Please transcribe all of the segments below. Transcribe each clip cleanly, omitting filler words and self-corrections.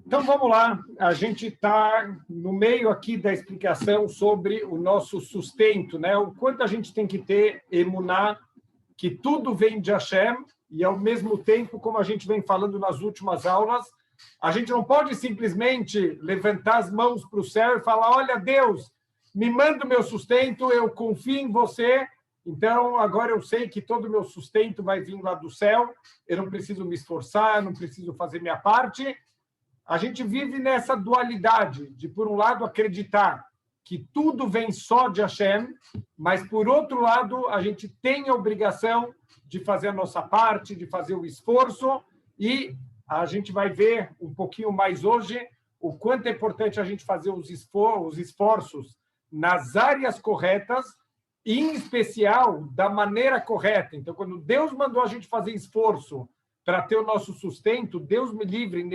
Então, vamos lá. A gente está no meio aqui da explicação sobre o nosso sustento, né? O quanto a gente tem que ter emuná, que tudo vem de Hashem, e, ao mesmo tempo, como a gente vem falando nas últimas aulas, a gente não pode simplesmente levantar as mãos para o céu e falar, olha, Deus, me manda o meu sustento, eu confio em você, então agora eu sei que todo o meu sustento vai vir lá do céu, eu não preciso me esforçar, não preciso fazer minha parte. A gente vive nessa dualidade de, por um lado, acreditar que tudo vem só de Hashem, mas, por outro lado, a gente tem a obrigação de fazer a nossa parte, de fazer o esforço, e a gente vai ver um pouquinho mais hoje o quanto é importante a gente fazer os esforços nas áreas corretas, e, em especial, da maneira correta. Então, quando Deus mandou a gente fazer esforço para ter o nosso sustento, Deus me livre,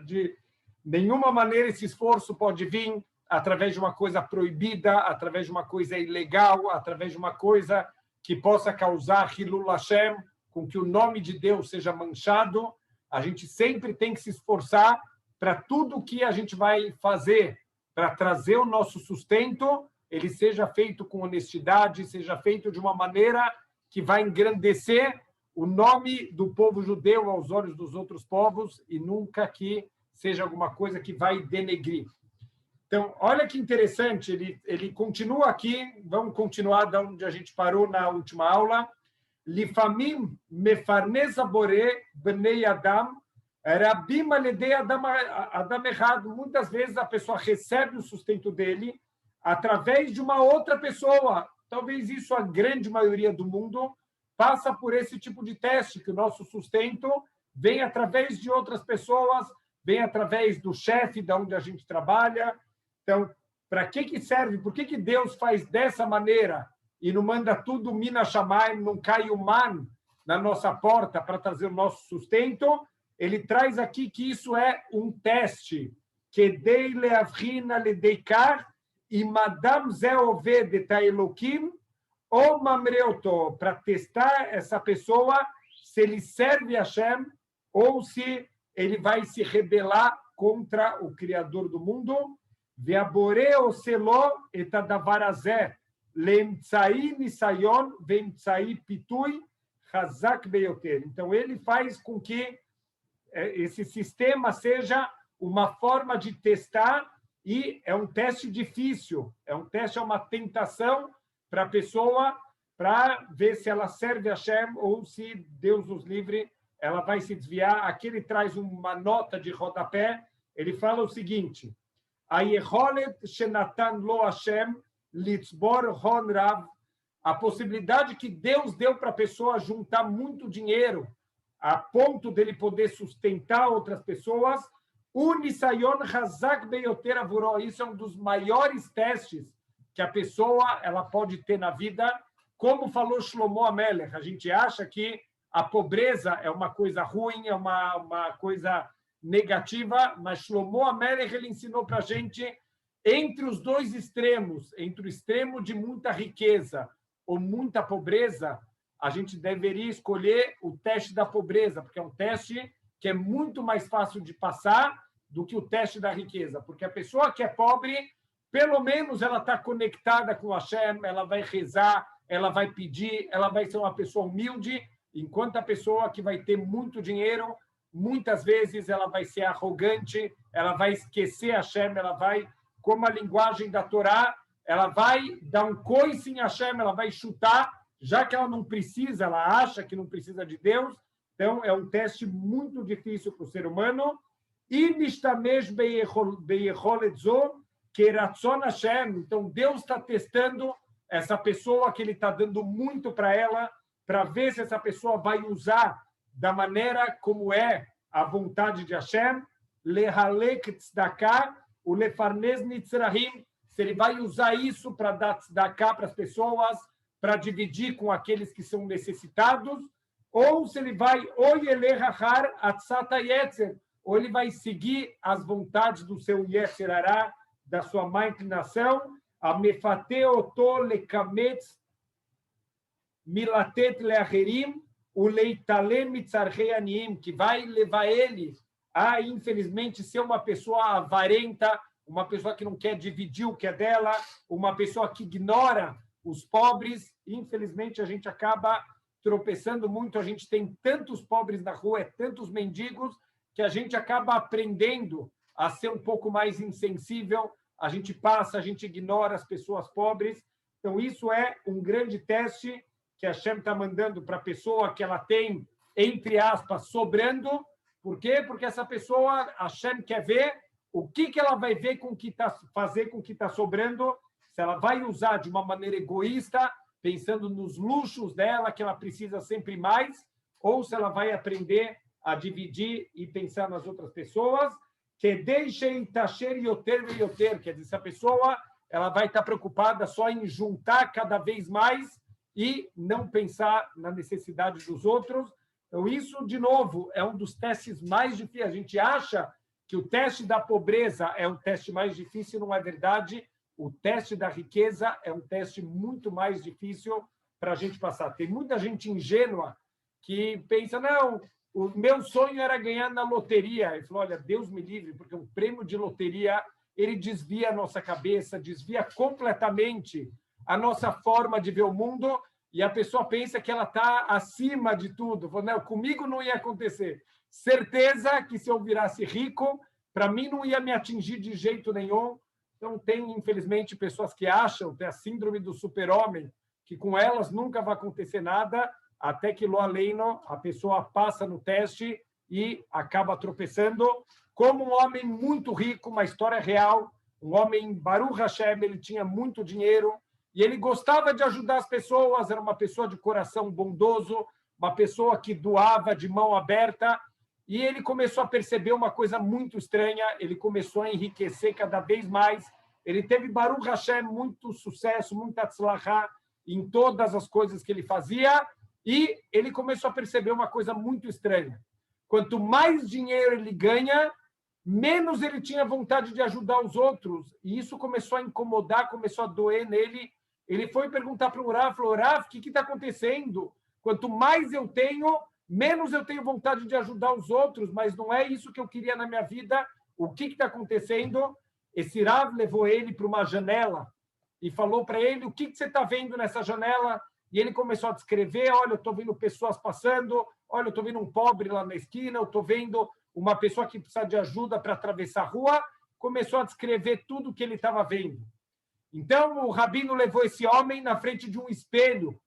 de nenhuma maneira esse esforço pode vir através de uma coisa proibida, através de uma coisa ilegal, através de uma coisa que possa causar Hilul Hashem, com que o nome de Deus seja manchado. A gente sempre tem que se esforçar para tudo que a gente vai fazer para trazer o nosso sustento, ele seja feito com honestidade, seja feito de uma maneira que vai engrandecer o nome do povo judeu aos olhos dos outros povos e nunca que seja alguma coisa que vai denegrir. Então, olha que interessante, ele continua aqui, vamos continuar de onde a gente parou na última aula. Lifamim mefarnez abore bnei adam, rabim aledei adam errado. Muitas vezes a pessoa recebe o sustento dele através de uma outra pessoa. Talvez isso a grande maioria do mundo passa por esse tipo de teste, que o nosso sustento vem através de outras pessoas, vem através do chefe de onde a gente trabalha. Então, para que serve? Por que Deus faz dessa maneira e não manda tudo mina shamayim, não cai o man na nossa porta para trazer o nosso sustento? Ele traz aqui que isso é um teste. Kedei leavchina ledeikar e madam ze oved et haelokim ou mamreoto, para testar essa pessoa se ele serve a Hashem ou se ele vai se rebelar contra o Criador do mundo. Veabore o selo et adavar azeh leemtzai nisayon veemtzai pitui chazak beyoter. Então, ele faz com que esse sistema seja uma forma de testar, e é um teste difícil, é um teste, é uma tentação para a pessoa, para ver se ela serve a Hashem ou se, Deus nos livre, ela vai se desviar. Aqui ele traz uma nota de rodapé, ele fala o seguinte, a possibilidade que Deus deu para a pessoa juntar muito dinheiro, a ponto dele poder sustentar outras pessoas, isso é um dos maiores testes que a pessoa ela pode ter na vida. Como falou Shlomo Amelech, a gente acha que a pobreza é uma coisa ruim, é uma coisa negativa, mas Shlomo Amelech ele ensinou para a gente, entre os dois extremos, entre o extremo de muita riqueza ou muita pobreza, a gente deveria escolher o teste da pobreza, porque é um teste que é muito mais fácil de passar do que o teste da riqueza, porque a pessoa que é pobre, pelo menos ela está conectada com Hashem, ela vai rezar, ela vai pedir, ela vai ser uma pessoa humilde, enquanto a pessoa que vai ter muito dinheiro, muitas vezes ela vai ser arrogante, ela vai esquecer Hashem, ela vai, como a linguagem da Torá, ela vai dar um coice em Hashem, ela vai chutar, já que ela não precisa, ela acha que não precisa de Deus. Então, é um teste muito difícil para o ser humano. Então, Deus está testando essa pessoa que ele está dando muito para ela, para ver se essa pessoa vai usar da maneira como é a vontade de Hashem, se ele vai usar isso para dar tzedakah para as pessoas, para dividir com aqueles que são necessitados, ou se ele vai ou ele vai seguir as vontades do seu Yetzer Hará, da sua má inclinação, a mefate oto lekametz milatet leacherim, o leitalem mitzarchei aniim, que vai levar ele a, infelizmente, ser uma pessoa avarenta, uma pessoa que não quer dividir o que é dela, uma pessoa que ignora os pobres. Infelizmente, a gente acaba tropeçando muito, a gente tem tantos pobres na rua, tantos mendigos, que a gente acaba aprendendo a ser um pouco mais insensível, a gente passa, a gente ignora as pessoas pobres. Então, isso é um grande teste que a Hashem está mandando para a pessoa que ela tem, entre aspas, sobrando. Por quê? Porque essa pessoa, a Hashem quer ver o que ela vai ver com que fazer com o que está sobrando, se ela vai usar de uma maneira egoísta, pensando nos luxos dela, que ela precisa sempre mais, ou se ela vai aprender a dividir e pensar nas outras pessoas, que deixe Itasher Yoter Yoter, quer dizer, essa pessoa ela vai estar preocupada só em juntar cada vez mais e não pensar na necessidade dos outros. Então, isso, de novo, é um dos testes mais difíceis. A gente acha que o teste da pobreza é um teste mais difícil, não é verdade. O teste da riqueza é um teste muito mais difícil para a gente passar. Tem muita gente ingênua que pensa, não, o meu sonho era ganhar na loteria. Ele falou, olha, Deus me livre, porque um prêmio de loteria, ele desvia a nossa cabeça, desvia completamente a nossa forma de ver o mundo, e a pessoa pensa que ela está acima de tudo. Falou, não, comigo não ia acontecer. Certeza que se eu virasse rico, para mim não ia me atingir de jeito nenhum. Então, tem, infelizmente, pessoas que acham, tem a síndrome do super-homem, que com elas nunca vai acontecer nada, até que, lo aleino, a pessoa passa no teste e acaba tropeçando. Como um homem muito rico, uma história real, um homem, Baruch Hashem, ele tinha muito dinheiro e ele gostava de ajudar as pessoas, era uma pessoa de coração bondoso, uma pessoa que doava de mão aberta, e ele começou a perceber uma coisa muito estranha, ele começou a enriquecer cada vez mais, ele teve, Baruch Hashem, muito sucesso, muita tzlachá em todas as coisas que ele fazia, e ele começou a perceber uma coisa muito estranha. Quanto mais dinheiro ele ganha, menos ele tinha vontade de ajudar os outros, e isso começou a incomodar, começou a doer nele. Ele foi perguntar para o Rav, falou, Rav, o que está acontecendo? Quanto mais eu tenho, menos eu tenho vontade de ajudar os outros, mas não é isso que eu queria na minha vida. O que está acontecendo? Esse Rav levou ele para uma janela e falou para ele, o que você está vendo nessa janela? E ele começou a descrever, olha, eu estou vendo pessoas passando, olha, eu estou vendo um pobre lá na esquina, eu estou vendo uma pessoa que precisa de ajuda para atravessar a rua. Começou a descrever tudo o que ele estava vendo. Então, o rabino levou esse homem na frente de um espelho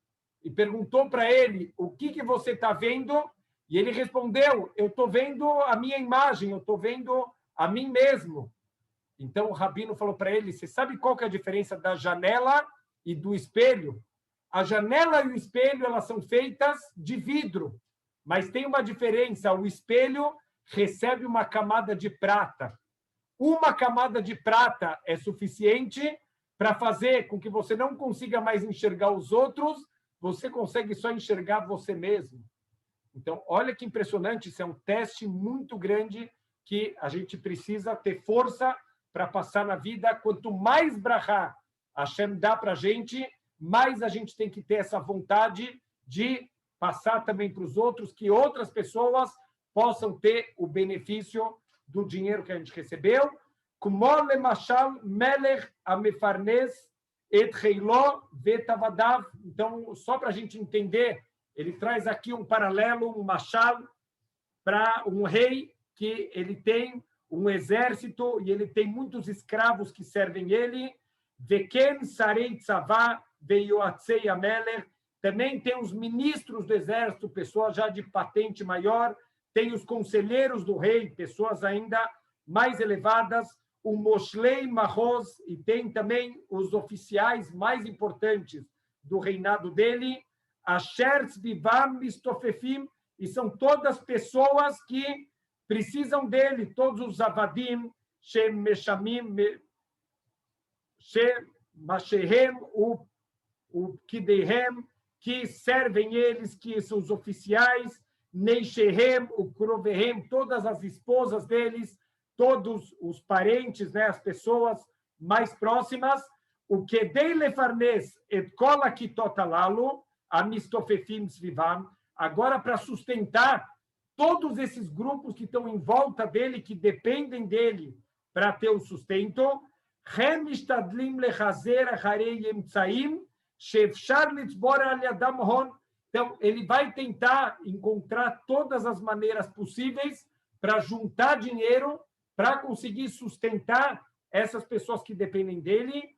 e perguntou para ele, o que você está vendo? E ele respondeu, eu estou vendo a minha imagem, eu estou vendo a mim mesmo. Então, o rabino falou para ele, você sabe qual que é a diferença da janela e do espelho? A janela e o espelho, elas são feitas de vidro, mas tem uma diferença, o espelho recebe uma camada de prata. Uma camada de prata é suficiente para fazer com que você não consiga mais enxergar os outros, você consegue só enxergar você mesmo. Então, olha que impressionante, isso é um teste muito grande que a gente precisa ter força para passar na vida. Quanto mais brachá Hashem dá para a gente, mais a gente tem que ter essa vontade de passar também para os outros, que outras pessoas possam ter o benefício do dinheiro que a gente recebeu. Como lemashal melech amefarnes et reilo vetavadav. Então, só para a gente entender, ele traz aqui um paralelo, um machal, para um rei que ele tem um exército e ele tem muitos escravos que servem ele. Veken sarei tzavá veioatzei amelech. Também tem os ministros do exército, pessoas já de patente maior. Tem os conselheiros do rei, pessoas ainda mais elevadas, o Moshlei Mahoz, e tem também os oficiais mais importantes do reinado dele, Asher Tzvivam Mistofefim, e são todas pessoas que precisam dele, todos os Avadim, Shem Meshamim, Shem Mashehem, o Kidehem, que servem eles, que são os oficiais, Neishehem, o Krovehem, todas as esposas deles, todos os parentes, né, as pessoas mais próximas, o Kedei Lefarnes et kol hakitot halalu, amistofefim svivam, agora para sustentar todos esses grupos que estão em volta dele, que dependem dele para ter o sustento, então, ele vai tentar encontrar todas as maneiras possíveis para juntar dinheiro, para conseguir sustentar essas pessoas que dependem dele,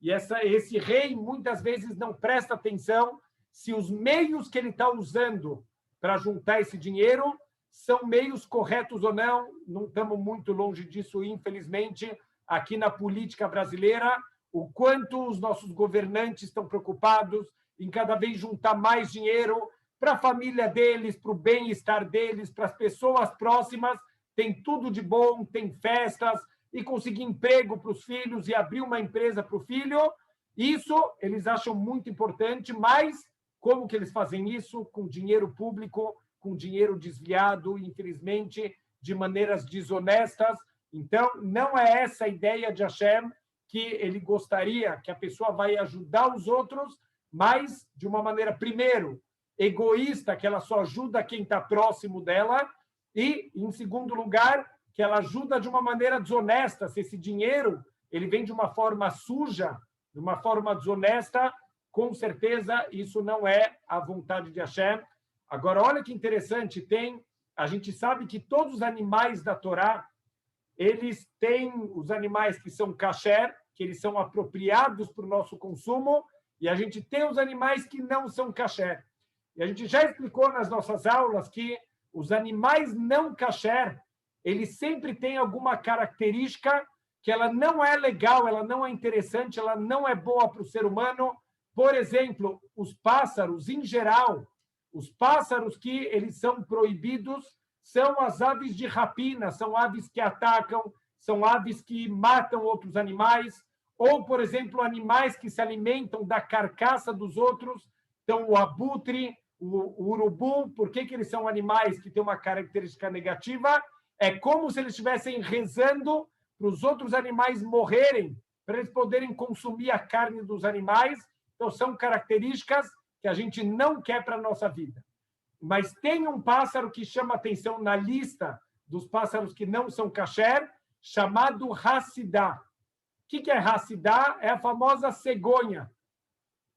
e esse rei muitas vezes não presta atenção se os meios que ele está usando para juntar esse dinheiro são meios corretos ou não. Não estamos muito longe disso, infelizmente, aqui na política brasileira, o quanto os nossos governantes estão preocupados em cada vez juntar mais dinheiro para a família deles, para o bem-estar deles, para as pessoas próximas. Tem tudo de bom, tem festas, e conseguir emprego para os filhos e abrir uma empresa para o filho. Isso eles acham muito importante, mas como que eles fazem isso? Com dinheiro público, com dinheiro desviado, infelizmente, de maneiras desonestas. Então, não é essa a ideia de Hashem, que ele gostaria que a pessoa vai ajudar os outros, mas de uma maneira, primeiro, egoísta, que ela só ajuda quem está próximo dela, e, em segundo lugar, que ela ajuda de uma maneira desonesta. Se esse dinheiro ele vem de uma forma suja, de uma forma desonesta, com certeza isso não é a vontade de Hashem. Agora, olha que interessante, a gente sabe que todos os animais da Torá, eles têm os animais que são kasher, que eles são apropriados para o nosso consumo, e a gente tem os animais que não são kasher. E a gente já explicou nas nossas aulas que os animais não kasher, eles sempre têm alguma característica que ela não é legal, ela não é interessante, ela não é boa para o ser humano. Por exemplo, os pássaros, em geral, os pássaros que eles são proibidos são as aves de rapina, são aves que atacam, são aves que matam outros animais, ou, por exemplo, animais que se alimentam da carcaça dos outros. Então, o abutre, o urubu, por que eles são animais que têm uma característica negativa? É como se eles estivessem rezando para os outros animais morrerem, para eles poderem consumir a carne dos animais. Então, são características que a gente não quer para a nossa vida. Mas tem um pássaro que chama atenção na lista dos pássaros que não são kasher, chamado Hassidá. O que é Hassidá? É a famosa cegonha.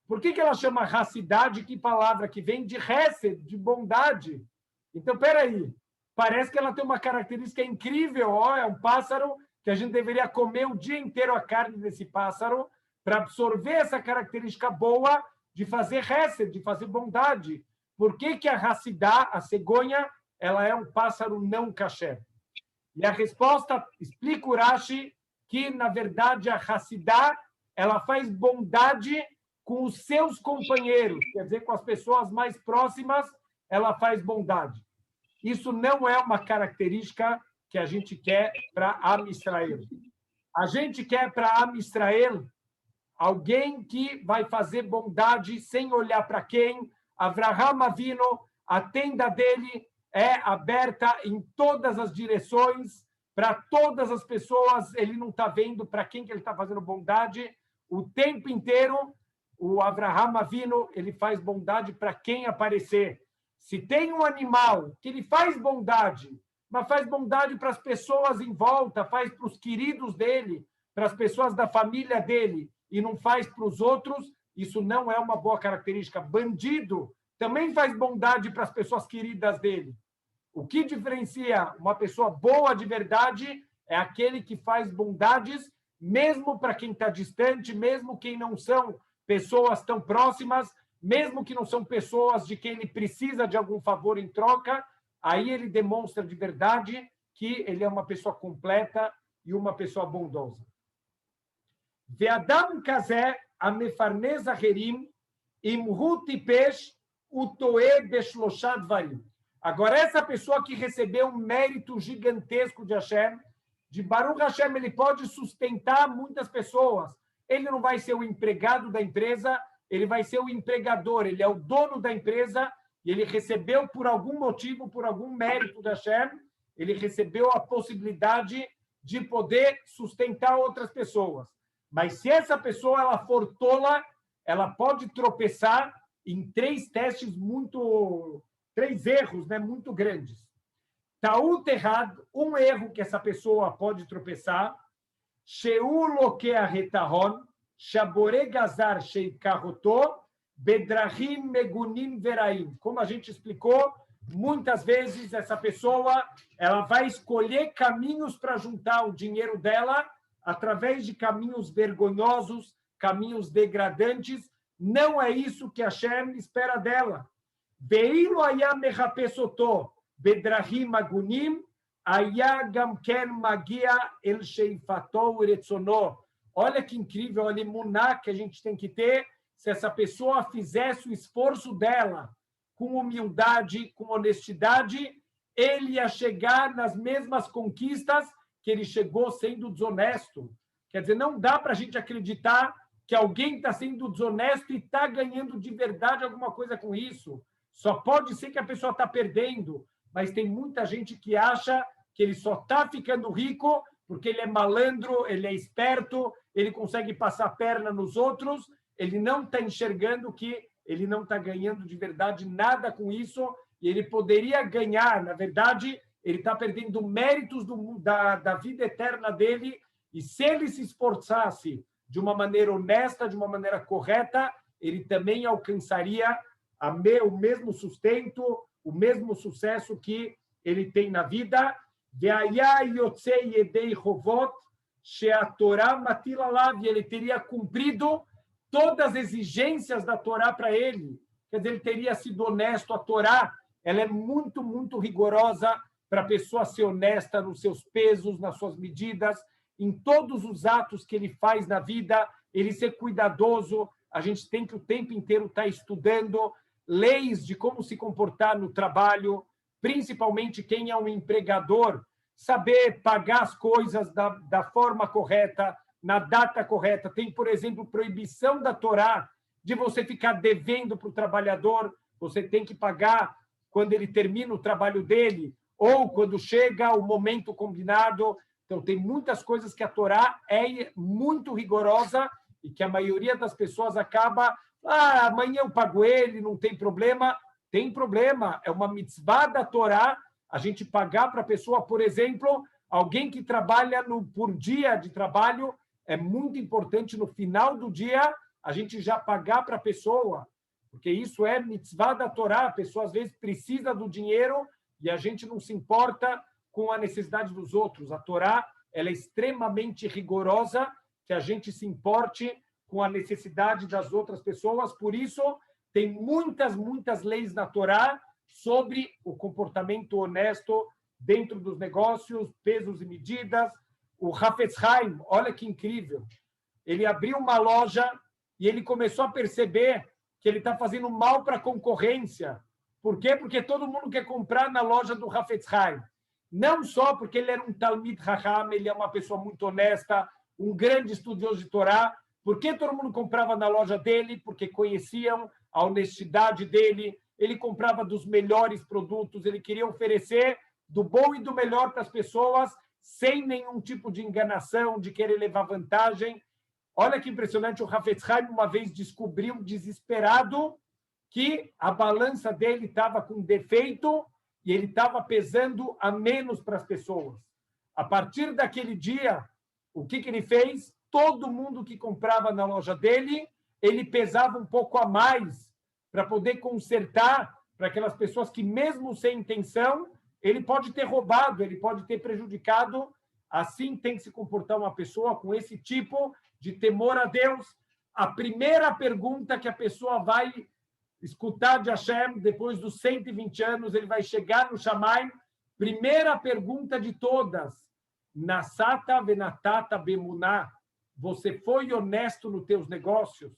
Por que ela chama Hassidá? De que palavra que vem? De Hesed, de bondade. Então, peraí. Parece que ela tem uma característica incrível. É um pássaro que a gente deveria comer o dia inteiro a carne desse pássaro para absorver essa característica boa de fazer hesed, de fazer bondade. Por que a Hassidá, a cegonha, ela é um pássaro não kasher? E a resposta, explica o Rashi, que, na verdade, a Hassidá, ela faz bondade com os seus companheiros, quer dizer, com as pessoas mais próximas, ela faz bondade. Isso não é uma característica que a gente quer para Am Israel. A gente quer para Am Israel alguém que vai fazer bondade sem olhar para quem. Avraham Avinu, a tenda dele é aberta em todas as direções, para todas as pessoas. Ele não está vendo para quem que ele está fazendo bondade. O tempo inteiro, o Avraham Avinu, ele faz bondade para quem aparecer. Se tem um animal que ele faz bondade, mas faz bondade para as pessoas em volta, faz para os queridos dele, para as pessoas da família dele, e não faz para os outros, isso não é uma boa característica. Bandido também faz bondade para as pessoas queridas dele. O que diferencia uma pessoa boa de verdade é aquele que faz bondades, mesmo para quem está distante, mesmo quem não são pessoas tão próximas, mesmo que não são pessoas de quem ele precisa de algum favor em troca. Aí ele demonstra de verdade que ele é uma pessoa completa e uma pessoa bondosa. Ve'adam kazeh amefarnez acherim imhu tipesh utoe beshlosha dvarim. Agora, essa pessoa que recebeu um mérito gigantesco de Hashem, de Baruch Hashem, ele pode sustentar muitas pessoas. Ele não vai ser o empregado da empresa, ele vai ser o empregador, ele é o dono da empresa, e ele recebeu, por algum motivo, por algum mérito da Hashem, ele recebeu a possibilidade de poder sustentar outras pessoas. Mas se essa pessoa ela for tola, ela pode tropeçar em 3 testes muito... 3 erros, né, muito grandes. Ta'ut errado, um erro que essa pessoa pode tropeçar, Sheu loquea retahon, Shabore gazar sheikahotó, Bedrahim megunim veraim. Como a gente explicou, muitas vezes essa pessoa ela vai escolher caminhos para juntar o dinheiro dela através de caminhos vergonhosos, caminhos degradantes. Não é isso que Hashem espera dela. Veilo aya mechapesotó, Bedrahim agunim, aya gamken magia el sheifató uretzonó. Olha que incrível, olha emuná que a gente tem que ter. Se essa pessoa fizesse o esforço dela com humildade, com honestidade, ele ia chegar nas mesmas conquistas que ele chegou sendo desonesto. Quer dizer, não dá para a gente acreditar que alguém está sendo desonesto e está ganhando de verdade alguma coisa com isso. Só pode ser que a pessoa está perdendo, mas tem muita gente que acha que ele só está ficando rico porque ele é malandro, ele é esperto, ele consegue passar a perna nos outros, ele não está enxergando que ele não está ganhando de verdade nada com isso, e ele poderia ganhar, na verdade, ele está perdendo méritos da vida eterna dele, e se ele se esforçasse de uma maneira honesta, de uma maneira correta, ele também alcançaria o mesmo sustento, o mesmo sucesso que ele tem na vida. Ele teria cumprido todas as exigências da Torá para ele. Quer dizer, ele teria sido honesto. A Torá ela é muito, muito rigorosa para a pessoa ser honesta nos seus pesos, nas suas medidas, em todos os atos que ele faz na vida, ele ser cuidadoso. A gente tem que o tempo inteiro estar estudando leis de como se comportar no trabalho, principalmente quem é um empregador, saber pagar as coisas da forma correta, na data correta. Tem, por exemplo, proibição da Torá de você ficar devendo para o trabalhador, você tem que pagar quando ele termina o trabalho dele, ou quando chega o momento combinado. Então, tem muitas coisas que a Torá é muito rigorosa e que a maioria das pessoas acaba, amanhã eu pago ele, não tem problema. Tem problema, é uma mitzvah da Torá a gente pagar para a pessoa, por exemplo, alguém que trabalha por dia de trabalho, é muito importante no final do dia a gente já pagar para a pessoa, porque isso é mitzvah da Torá. A pessoa às vezes precisa do dinheiro e a gente não se importa com a necessidade dos outros. A Torá ela é extremamente rigorosa, que a gente se importe com a necessidade das outras pessoas. Por isso, tem muitas, muitas leis na Torá sobre o comportamento honesto dentro dos negócios, pesos e medidas. O Hafetz Haim, olha que incrível, ele abriu uma loja e ele começou a perceber que ele está fazendo mal para a concorrência. Por quê? Porque todo mundo quer comprar na loja do Hafetz Haim. Não só porque ele era um Talmid Raham, ele é uma pessoa muito honesta, um grande estudioso de Torá. Por que todo mundo comprava na loja dele? Porque conheciam a honestidade dele, ele comprava dos melhores produtos, ele queria oferecer do bom e do melhor para as pessoas, sem nenhum tipo de enganação, de querer levar vantagem. Olha que impressionante, o Hafetz Haim uma vez descobriu, desesperado, que a balança dele estava com defeito e ele estava pesando a menos para as pessoas. A partir daquele dia, o que ele fez? Todo mundo que comprava na loja dele, ele pesava um pouco a mais para poder consertar para aquelas pessoas que, mesmo sem intenção, ele pode ter roubado, ele pode ter prejudicado. Assim tem que se comportar uma pessoa com esse tipo de temor a Deus. A primeira pergunta que a pessoa vai escutar de Hashem, depois dos 120 anos, ele vai chegar no Shamayim, primeira pergunta de todas, Nasata venatata bemuná, você foi honesto nos teus negócios?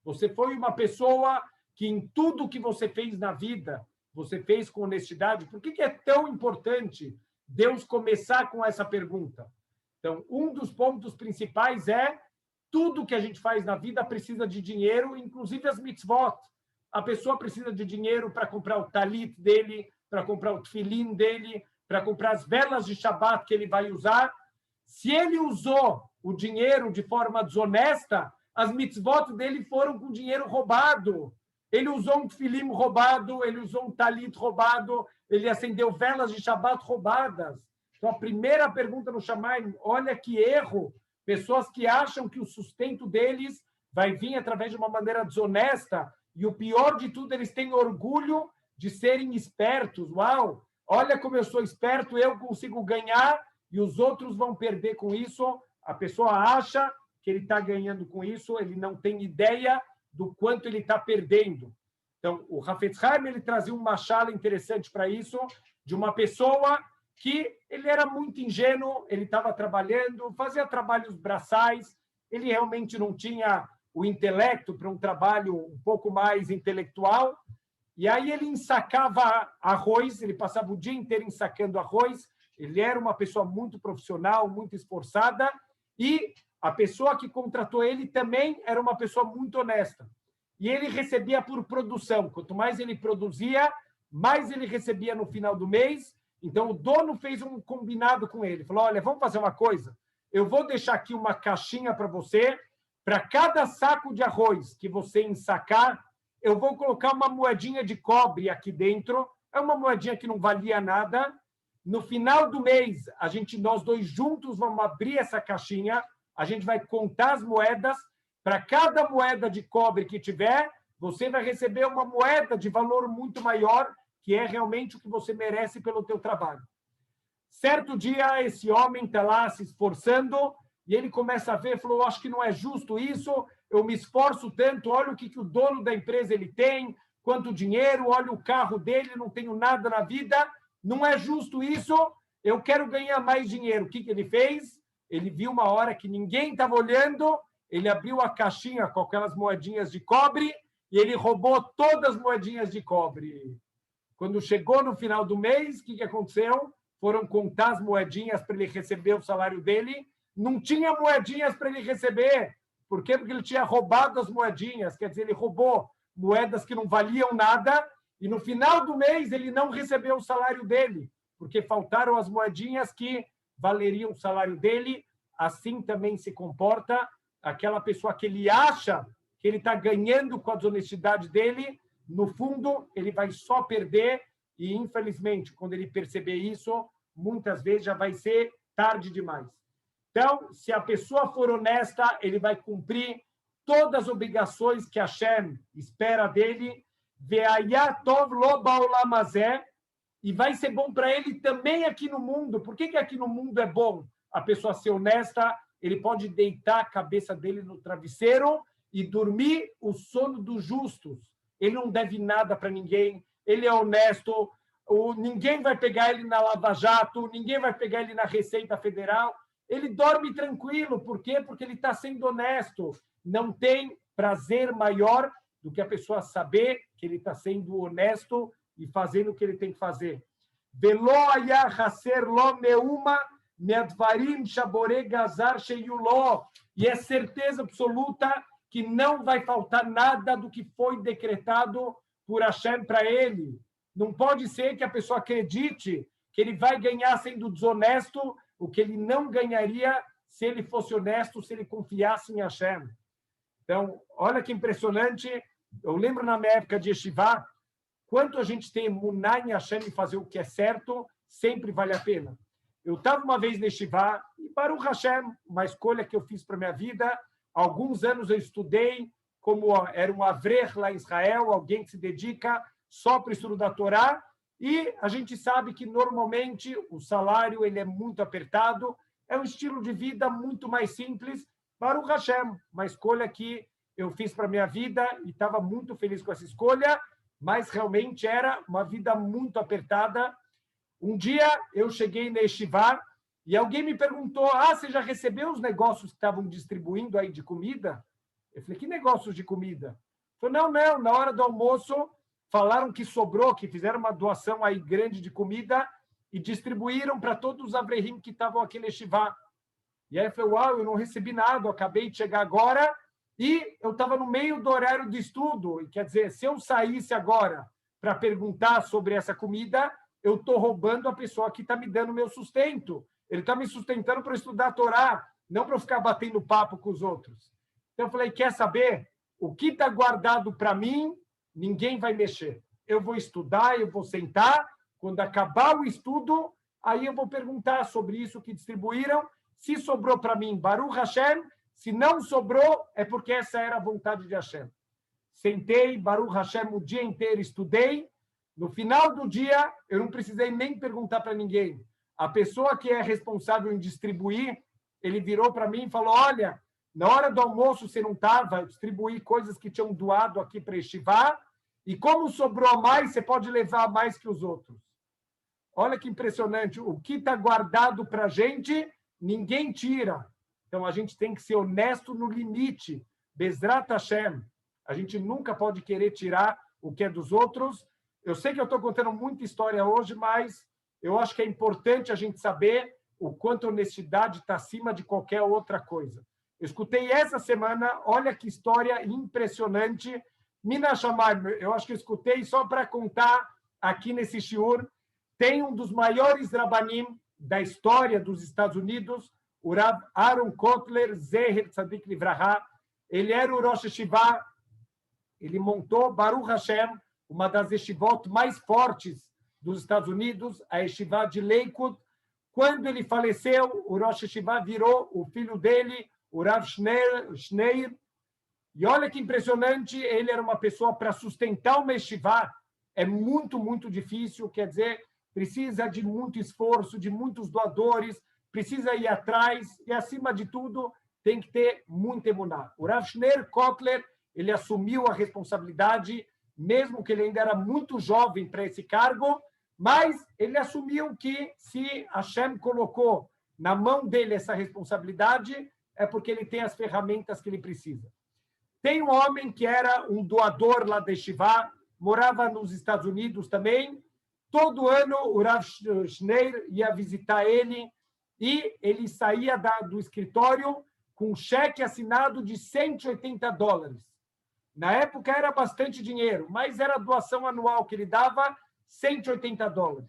Você foi uma pessoa que em tudo que você fez na vida, você fez com honestidade? Por que é tão importante Deus começar com essa pergunta? Então, um dos pontos principais é tudo que a gente faz na vida precisa de dinheiro, inclusive as mitzvot. A pessoa precisa de dinheiro para comprar o talit dele, para comprar o tefilim dele, para comprar as velas de Shabbat que ele vai usar. Se ele usou o dinheiro de forma desonesta, as mitzvot dele foram com dinheiro roubado. Ele usou um tefilim roubado, ele usou um talit roubado, ele acendeu velas de Shabbat roubadas. Então, a primeira pergunta no Shammai, olha que erro, pessoas que acham que o sustento deles vai vir através de uma maneira desonesta, e o pior de tudo, eles têm orgulho de serem espertos. Uau, olha como eu sou esperto, eu consigo ganhar, e os outros vão perder com isso. A pessoa acha que ele está ganhando com isso, ele não tem ideia do quanto ele está perdendo. Então, o Hafetz Haim, ele trazia uma machala interessante para isso, de uma pessoa que ele era muito ingênuo, ele estava trabalhando, fazia trabalhos braçais, ele realmente não tinha o intelecto para um trabalho um pouco mais intelectual, e aí ele ensacava arroz, ele passava o dia inteiro ensacando arroz, ele era uma pessoa muito profissional, muito esforçada, e a pessoa que contratou ele também era uma pessoa muito honesta. E ele recebia por produção. Quanto mais ele produzia, mais ele recebia no final do mês. Então, o dono fez um combinado com ele. Falou, olha, vamos fazer uma coisa. Eu vou deixar aqui uma caixinha para você. Para cada saco de arroz que você ensacar, eu vou colocar uma moedinha de cobre aqui dentro. É uma moedinha que não valia nada. No final do mês, nós dois juntos vamos abrir essa caixinha. A gente vai contar as moedas. Para cada moeda de cobre que tiver, você vai receber uma moeda de valor muito maior, que é realmente o que você merece pelo teu trabalho. Certo dia, esse homem está lá se esforçando e ele começa a ver, falou, acho que não é justo isso, eu me esforço tanto, olha o que o dono da empresa ele tem, quanto dinheiro, olha o carro dele, não tenho nada na vida, não é justo isso, eu quero ganhar mais dinheiro. O que ele fez? Ele viu uma hora que ninguém estava olhando, ele abriu a caixinha com aquelas moedinhas de cobre e ele roubou todas as moedinhas de cobre. Quando chegou no final do mês, o que aconteceu? Foram contar as moedinhas para ele receber o salário dele. Não tinha moedinhas para ele receber. Por quê? Porque ele tinha roubado as moedinhas. Quer dizer, ele roubou moedas que não valiam nada e no final do mês ele não recebeu o salário dele, porque faltaram as moedinhas que valeriam o salário dele. Assim também se comporta aquela pessoa que ele acha que ele está ganhando com a desonestidade dele, no fundo, ele vai só perder e, infelizmente, quando ele perceber isso, muitas vezes já vai ser tarde demais. Então, se a pessoa for honesta, ele vai cumprir todas as obrigações que Hashem espera dele, ve'ayatov lo ba'olam hazeh, e vai ser bom para ele também aqui no mundo. Por que aqui no mundo é bom a pessoa ser honesta? Ele pode deitar a cabeça dele no travesseiro e dormir o sono dos justos. Ele não deve nada para ninguém, ele é honesto, ninguém vai pegar ele na Lava Jato, ninguém vai pegar ele na Receita Federal. Ele dorme tranquilo. Por quê? Porque ele está sendo honesto. Não tem prazer maior do que a pessoa saber que ele está sendo honesto e fazendo o que ele tem que fazer. Velo haya haser lo meuma meadvarim shabore gazar sheyuló. E é certeza absoluta que não vai faltar nada do que foi decretado por Hashem para ele. Não pode ser que a pessoa acredite que ele vai ganhar sendo desonesto o que ele não ganharia se ele fosse honesto, se ele confiasse em Hashem. Então, olha que impressionante. Eu lembro na minha época de Yeshiva, quanto a gente tem emuná em Hashem e fazer o que é certo, sempre vale a pena. Eu estava uma vez na Yeshiva, e Baruch Hashem, uma escolha que eu fiz para a minha vida. Há alguns anos eu estudei, como era um avrech lá em Israel, alguém que se dedica só para o estudo da Torá, e a gente sabe que normalmente o salário ele é muito apertado, é um estilo de vida muito mais simples. Baruch Hashem, uma escolha que eu fiz para a minha vida e estava muito feliz com essa escolha, mas realmente era uma vida muito apertada. Um dia eu cheguei na Yeshiva e alguém me perguntou, você já recebeu os negócios que estavam distribuindo aí de comida? Eu falei, que negócios de comida? Ele falou, não, na hora do almoço falaram que sobrou, que fizeram uma doação aí grande de comida e distribuíram para todos os avrehim que estavam aqui na Yeshiva. E aí eu falei, uau, eu não recebi nada, eu acabei de chegar agora e eu estava no meio do horário de estudo. E quer dizer, se eu saísse agora para perguntar sobre essa comida, eu estou roubando a pessoa que está me dando meu sustento. Ele está me sustentando para estudar a Torá, não para ficar batendo papo com os outros. Então, eu falei, quer saber? O que está guardado para mim, ninguém vai mexer. Eu vou estudar, eu vou sentar, quando acabar o estudo, aí eu vou perguntar sobre isso que distribuíram. Se sobrou para mim, Baruch Hashem. Se não sobrou, é porque essa era a vontade de Hashem. Sentei, Baruch Hashem, o dia inteiro, estudei. No final do dia, eu não precisei nem perguntar para ninguém. A pessoa que é responsável em distribuir, ele virou para mim e falou, olha, na hora do almoço você não estava, eu distribuí coisas que tinham doado aqui para Estivá, e como sobrou mais, você pode levar mais que os outros. Olha que impressionante, o que está guardado para a gente, ninguém tira. Então, a gente tem que ser honesto no limite. Bezrat Hashem. A gente nunca pode querer tirar o que é dos outros. Eu sei que eu estou contando muita história hoje, mas eu acho que é importante a gente saber o quanto a honestidade está acima de qualquer outra coisa. Eu escutei essa semana, olha que história impressionante. Mina Shamayim, eu acho que eu escutei só para contar aqui nesse shiur. Tem um dos maiores rabanim da história dos Estados Unidos, o Rav Aaron Kotler, Zeher Tzadik Livraha. Ele era o Rosh Yeshiva, ele montou Baruch Hashem, uma das yeshivot mais fortes dos Estados Unidos, a yeshiva de Lakewood. Quando ele faleceu, o Rosh Yeshiva virou o filho dele, o Rav Schneer. E olha que impressionante, ele era uma pessoa para sustentar uma yeshiva. É muito, muito difícil, quer dizer, precisa de muito esforço, de muitos doadores, precisa ir atrás e, acima de tudo, tem que ter muita emuná. O Rav Schneer Kotler, ele assumiu a responsabilidade, mesmo que ele ainda era muito jovem para esse cargo, mas ele assumiu que se Hashem colocou na mão dele essa responsabilidade, é porque ele tem as ferramentas que ele precisa. Tem um homem que era um doador lá de Yeshiva, morava nos Estados Unidos também. Todo ano o Rav Schneer ia visitar ele e ele saía do escritório com um cheque assinado de $180. Na época era bastante dinheiro, mas era a doação anual que ele dava, $180.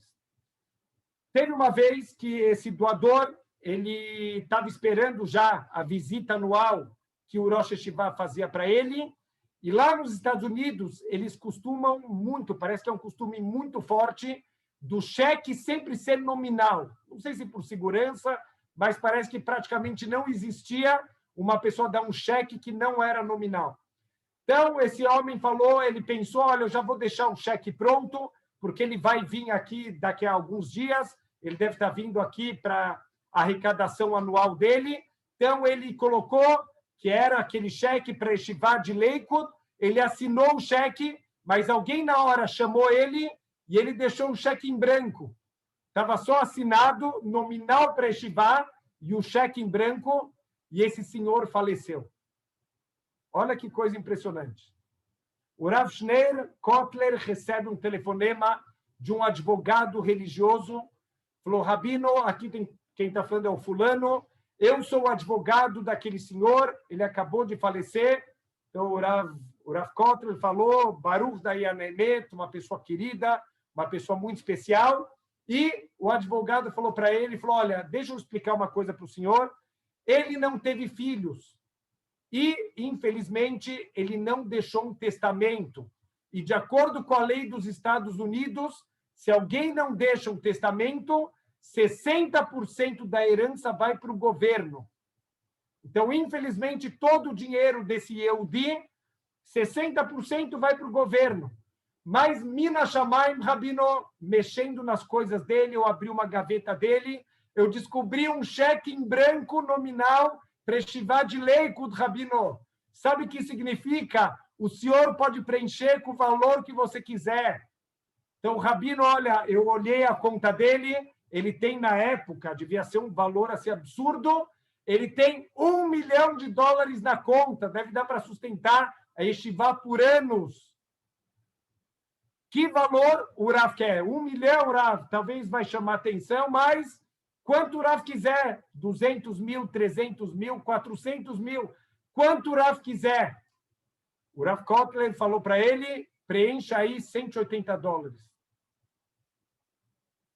Teve uma vez que esse doador ele estava esperando já a visita anual que o Rosh Yeshiva fazia para ele, e lá nos Estados Unidos eles costumam muito, parece que é um costume muito forte, do cheque sempre ser nominal. Não sei se por segurança, mas parece que praticamente não existia uma pessoa dar um cheque que não era nominal. Então, esse homem falou, ele pensou, olha, eu já vou deixar o cheque pronto, porque ele vai vir aqui daqui a alguns dias, ele deve estar vindo aqui para a arrecadação anual dele. Então, ele colocou que era aquele cheque para Yeshiva de Lakewood, ele assinou o cheque, mas alguém na hora chamou ele e ele deixou o cheque em branco. Estava só assinado, nominal para Yeshiva, e o cheque em branco, e esse senhor faleceu. Olha que coisa impressionante. O Rav Schneer Kotler recebe um telefonema de um advogado religioso. Falou, Rabino, aqui quem está falando é o fulano. Eu sou o advogado daquele senhor, ele acabou de falecer. Então, o Rav Kotler falou, Baruch Dayan Emet, uma pessoa querida, uma pessoa muito especial. E o advogado falou para ele, falou, olha, deixa eu explicar uma coisa para o senhor. Ele não teve filhos. E, infelizmente, ele não deixou um testamento. E, de acordo com a lei dos Estados Unidos, se alguém não deixa um testamento, 60% da herança vai para o governo. Então, infelizmente, todo o dinheiro desse Yehudi, 60% vai para o governo. Mas Mina Shamayim, Rabino, mexendo nas coisas dele, eu abri uma gaveta dele, eu descobri um cheque em branco nominal para Yeshiva de Lakewood, Rabino. Sabe o que significa? O senhor pode preencher com o valor que você quiser. Então, Rabino, olha, eu olhei a conta dele, ele tem, na época, devia ser um valor assim absurdo, ele tem $1 milhão na conta, deve dar para sustentar a Yeshiva por anos. Que valor o Rav quer? 1 milhão, Rav, talvez vai chamar atenção, mas quanto o Rav quiser, 200 mil, 300 mil, 400 mil, quanto o Rav quiser. O Rav Kotler falou para ele, preencha aí $180.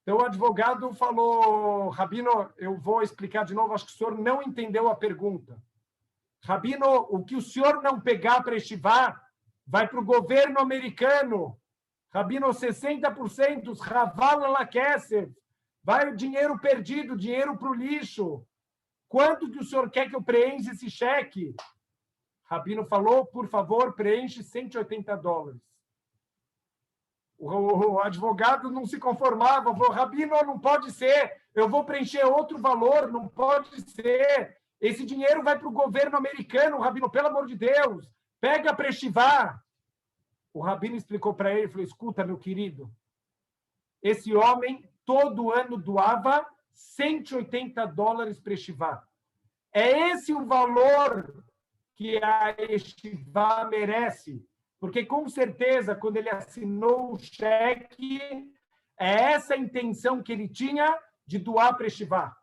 Então, o advogado falou, Rabino, eu vou explicar de novo, acho que o senhor não entendeu a pergunta. Rabino, o que o senhor não pegar para estivar vai para o governo americano. Rabino, 60%, Ravala Lakesev, vai o dinheiro perdido, dinheiro para o lixo. Quanto que o senhor quer que eu preencha esse cheque? Rabino falou, por favor, preenche $180. O advogado não se conformava, falou, Rabino, não pode ser, eu vou preencher outro valor, não pode ser. Esse dinheiro vai para o governo americano, Rabino, pelo amor de Deus, pega para estivar. O Rabino explicou para ele, falou, escuta, meu querido, esse homem todo ano doava $180 para estivar. É esse o valor que a estivá merece, porque com certeza, quando ele assinou o cheque, é essa a intenção que ele tinha de doar para estivá.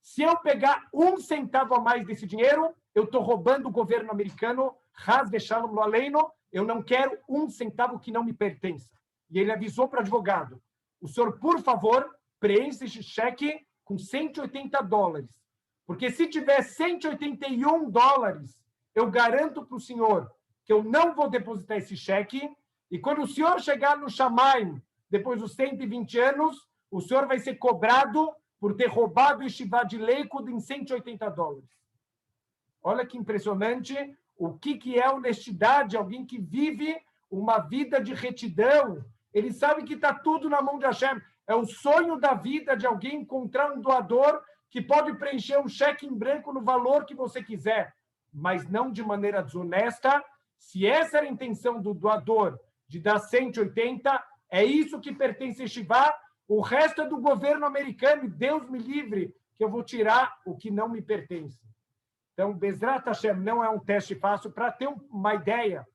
Se eu pegar um centavo a mais desse dinheiro, eu estou roubando o governo americano, Haz v'shalom lo aleinu, eu não quero um centavo que não me pertença. E ele avisou para o advogado, o senhor, por favor, preencha esse cheque com $180. Porque se tiver $181, eu garanto para o senhor que eu não vou depositar esse cheque, e quando o senhor chegar no Shamaim, depois dos 120 anos, o senhor vai ser cobrado por ter roubado o Yeshiva de Lakewood em $180. Olha que impressionante o que é honestidade, alguém que vive uma vida de retidão. Ele sabe que está tudo na mão de Hashem. É o sonho da vida de alguém encontrar um doador que pode preencher um cheque em branco no valor que você quiser, mas não de maneira desonesta. Se essa era a intenção do doador, de dar 180, é isso que pertence a Yeshiva, o resto é do governo americano, e Deus me livre que eu vou tirar o que não me pertence. Então, Bezrat Hashem não é um teste fácil. Para ter uma ideia,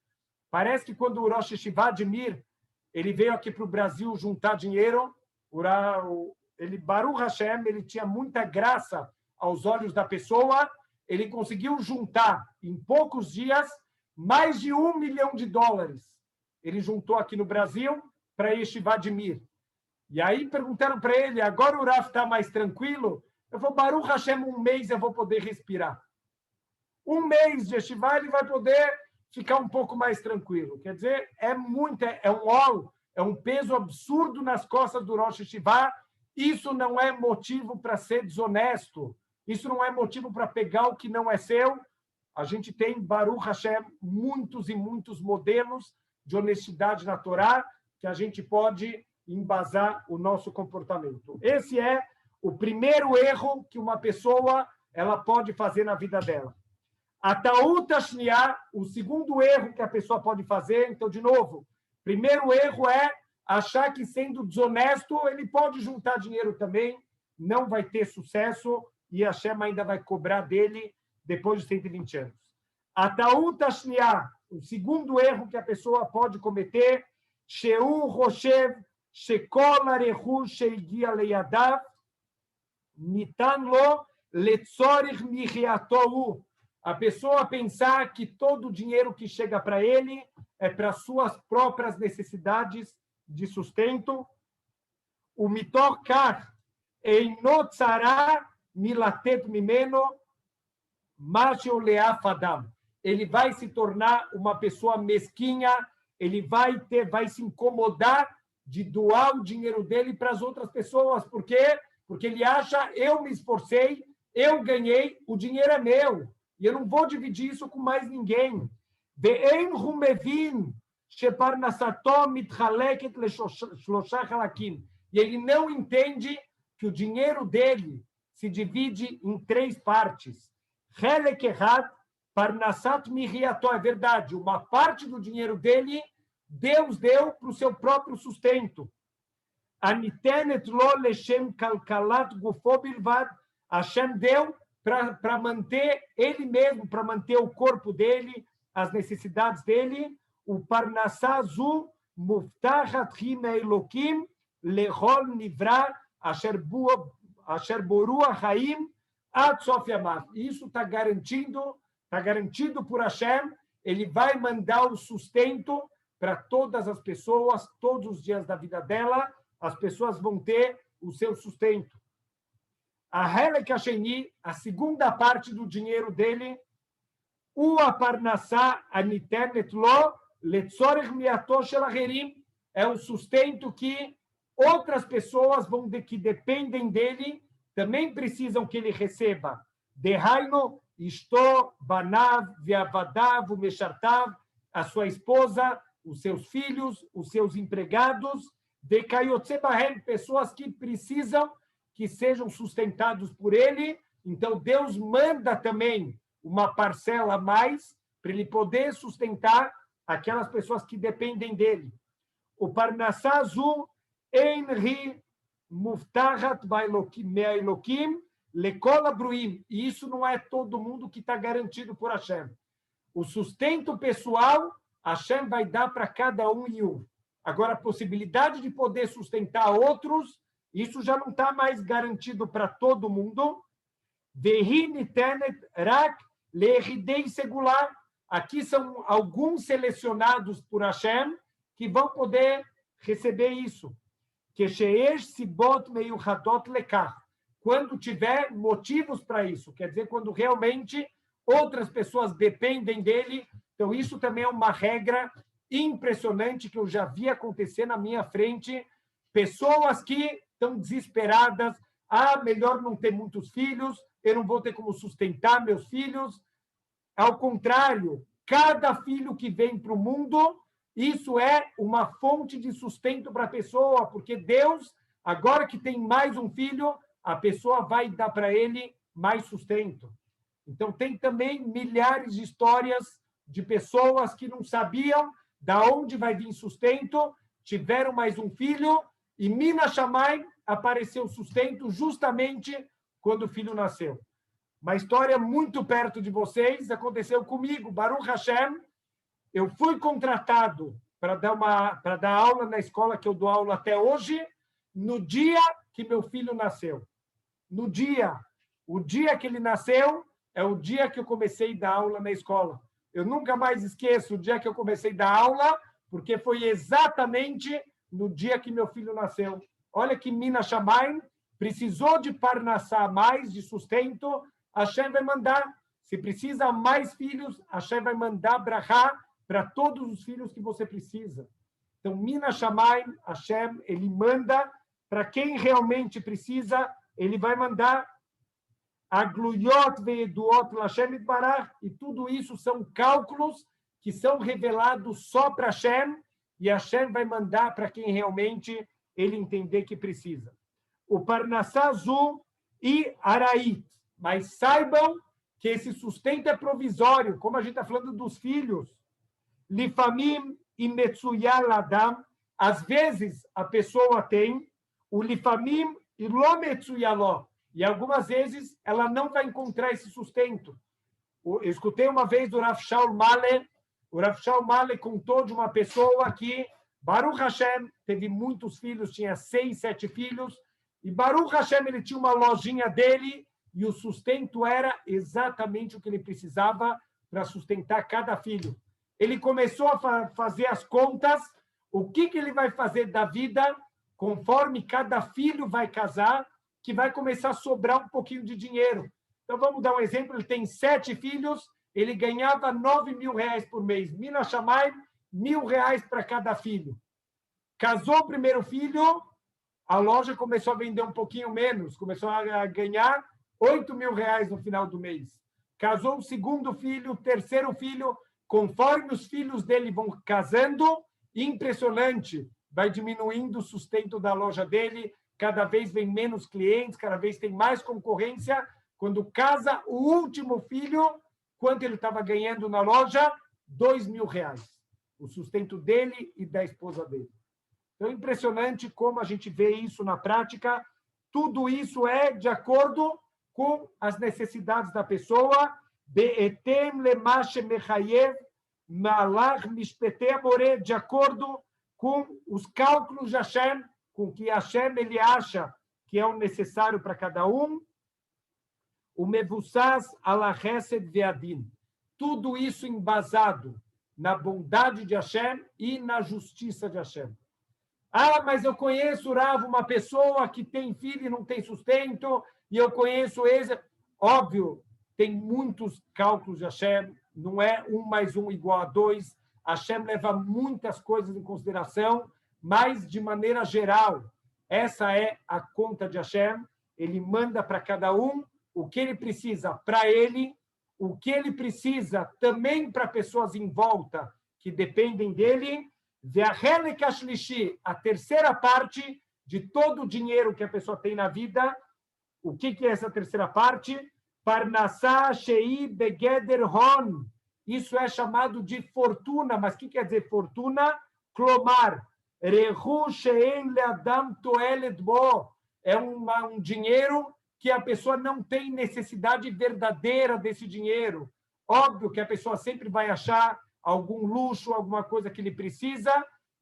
parece que quando o Rosh Yeshiva Admir, ele veio aqui para o Brasil juntar dinheiro, ele, Baruch Hashem, ele tinha muita graça aos olhos da pessoa, ele conseguiu juntar, em poucos dias, mais de $1 milhão. Ele juntou aqui no Brasil para Yeshiva Admir. E aí perguntaram para ele, agora o Rav está mais tranquilo? Eu falei, Baruch Hashem, um mês eu vou poder respirar. Um mês de Yeshiva, ele vai poder ficar um pouco mais tranquilo. Quer dizer, é um peso absurdo nas costas do Rosh Yeshiva. Isso não é motivo para ser desonesto. Isso não é motivo para pegar o que não é seu. A gente tem, Baruch Hashem, muitos e muitos modelos de honestidade na Torá que a gente pode embasar o nosso comportamento. Esse é o primeiro erro que uma pessoa ela pode fazer na vida dela. A ta'ut hashniá, o segundo erro que a pessoa pode fazer, então, de novo, primeiro erro é achar que sendo desonesto ele pode juntar dinheiro também, não vai ter sucesso e a Hashem ainda vai cobrar dele depois de 120 anos. A ta'ut hashniá, o segundo erro que a pessoa pode cometer, sheu roshev shekol harechush shehigia leyadav nitan lo letzorich michiatou. A pessoa pensar que todo o dinheiro que chega para ele é para suas próprias necessidades de sustento. O mitokar eino tzara milatet mimeno masheu leafadam. Ele vai se tornar uma pessoa mesquinha, ele vai se incomodar de doar o dinheiro dele para as outras pessoas. Por quê? Porque ele acha, eu me esforcei, eu ganhei, o dinheiro é meu. E eu não vou dividir isso com mais ninguém. E ele não entende que o dinheiro dele se divide em 3 partes. É verdade, uma parte do dinheiro dele, Deus deu para o seu próprio sustento. Hashem deu para manter ele mesmo, para manter o corpo dele, as necessidades dele. O Parnassazu Muftachat Him Elokim Lechol Nivra Asher Boru Haim Ad Sof Yamav. Isso está garantido por Hashem. Ele vai mandar o sustento para todas as pessoas, todos os dias da vida dela. As pessoas vão ter o seu sustento. A Helek Hasheni, a segunda parte do dinheiro dele, O parnassá aniternet lo letzorech miato shel acherim. É um sustento que outras pessoas que dependem dele também precisam que ele receba. Dehaino, isto, banav, viavadav, meshartav, a sua esposa, os seus filhos, os seus empregados, de kayotze bahem, pessoas que precisam que sejam sustentados por ele. Então, Deus manda também uma parcela a mais para ele poder sustentar aquelas pessoas que dependem dele. O parnassá zu enri muftachat me'elokim lekol abruim. E isso não é todo mundo que está garantido por Hashem. O sustento pessoal, Hashem vai dar para cada um e um. Agora, a possibilidade de poder sustentar outros, isso já não está mais garantido para todo mundo. Vehi nitenet rak le'eridei segular. Aqui são alguns selecionados por Hashem que vão poder receber isso. Quando tiver motivos para isso, quer dizer, quando realmente outras pessoas dependem dele. Então, isso também é uma regra impressionante que eu já vi acontecer na minha frente. Pessoas que estão desesperadas. Melhor não ter muitos filhos, eu não vou ter como sustentar meus filhos. Ao contrário, cada filho que vem para o mundo, isso é uma fonte de sustento para a pessoa, porque Deus, agora que tem mais um filho, a pessoa vai dar para ele mais sustento. Então, tem também milhares de histórias de pessoas que não sabiam da onde vai vir sustento, tiveram mais um filho, e Mina Shammai apareceu sustento justamente quando o filho nasceu. Uma história muito perto de vocês, aconteceu comigo, Baruch Hashem. Eu fui contratado para dar aula na escola que eu dou aula até hoje, no dia que meu filho nasceu. O dia que ele nasceu, é o dia que eu comecei a dar aula na escola. Eu nunca mais esqueço o dia que eu comecei a dar aula, porque foi exatamente no dia que meu filho nasceu. Olha que Mina Shammai precisou de parnassá mais, de sustento, Hashem vai mandar. Se precisa mais filhos, Hashem vai mandar brachá para todos os filhos que você precisa. Então, Mina Shammai, Hashem, ele manda para quem realmente precisa, ele vai mandar Agluyot ve'eduot Lashem itbarach, e tudo isso são cálculos que são revelados só para Hashem, e Hashem vai mandar para quem realmente ele entender que precisa. O Parnassá Zu e Araít. Mas saibam que esse sustento é provisório, como a gente está falando dos filhos. Lifamim e Metsuyal Adam. Às vezes a pessoa tem o Lifamim e Lo Metsuyaló. E algumas vezes ela não vai encontrar esse sustento. Eu escutei uma vez do Rav Shaul Mahler. O Rav Shaul Mahler contou de uma pessoa que, Baruch Hashem, teve muitos filhos, tinha 6, 7 filhos, e Baruch Hashem, ele tinha uma lojinha dele, e o sustento era exatamente o que ele precisava para sustentar cada filho. Ele começou a fazer as contas, o que ele vai fazer da vida, conforme cada filho vai casar, que vai começar a sobrar um pouquinho de dinheiro. Então, vamos dar um exemplo, ele tem 7 filhos, ele ganhava 9 mil reais por mês. Mina Shammai, R$1.000 para cada filho. Casou o primeiro filho, a loja começou a vender um pouquinho menos, começou a ganhar 8 mil reais no final do mês. Casou o segundo filho, o terceiro filho, conforme os filhos dele vão casando, impressionante, vai diminuindo o sustento da loja dele, cada vez vem menos clientes, cada vez tem mais concorrência. Quando casa o último filho, quanto ele estava ganhando na loja? 2 mil reais. O sustento dele e da esposa dele. Então, é impressionante como a gente vê isso na prática. Tudo isso é de acordo com as necessidades da pessoa. Be'etem lemashe mechayev malach mishpete amore, de acordo com os cálculos de Hashem, com que Hashem ele acha que é o necessário para cada um. O mevussas ala chesed ve'adin. Tudo isso embasado na bondade de Hashem e na justiça de Hashem. Mas eu conheço, Rav, uma pessoa que tem filho e não tem sustento, e eu conheço esse. Óbvio, tem muitos cálculos de Hashem, não é 1 mais 1 igual a 2. Hashem leva muitas coisas em consideração, mas, de maneira geral, essa é a conta de Hashem. Ele manda para cada um o que ele precisa para ele, o que ele precisa também para pessoas em volta que dependem dele. A terceira parte de todo o dinheiro que a pessoa tem na vida, o que é essa terceira parte? Parnassá shei begeder hon. Isso é chamado de fortuna. Mas o que quer dizer fortuna? Klomar, rehu she'en le'adam toelet bo. É um dinheiro que a pessoa não tem necessidade verdadeira desse dinheiro. Óbvio que a pessoa sempre vai achar algum luxo, alguma coisa que ele precisa,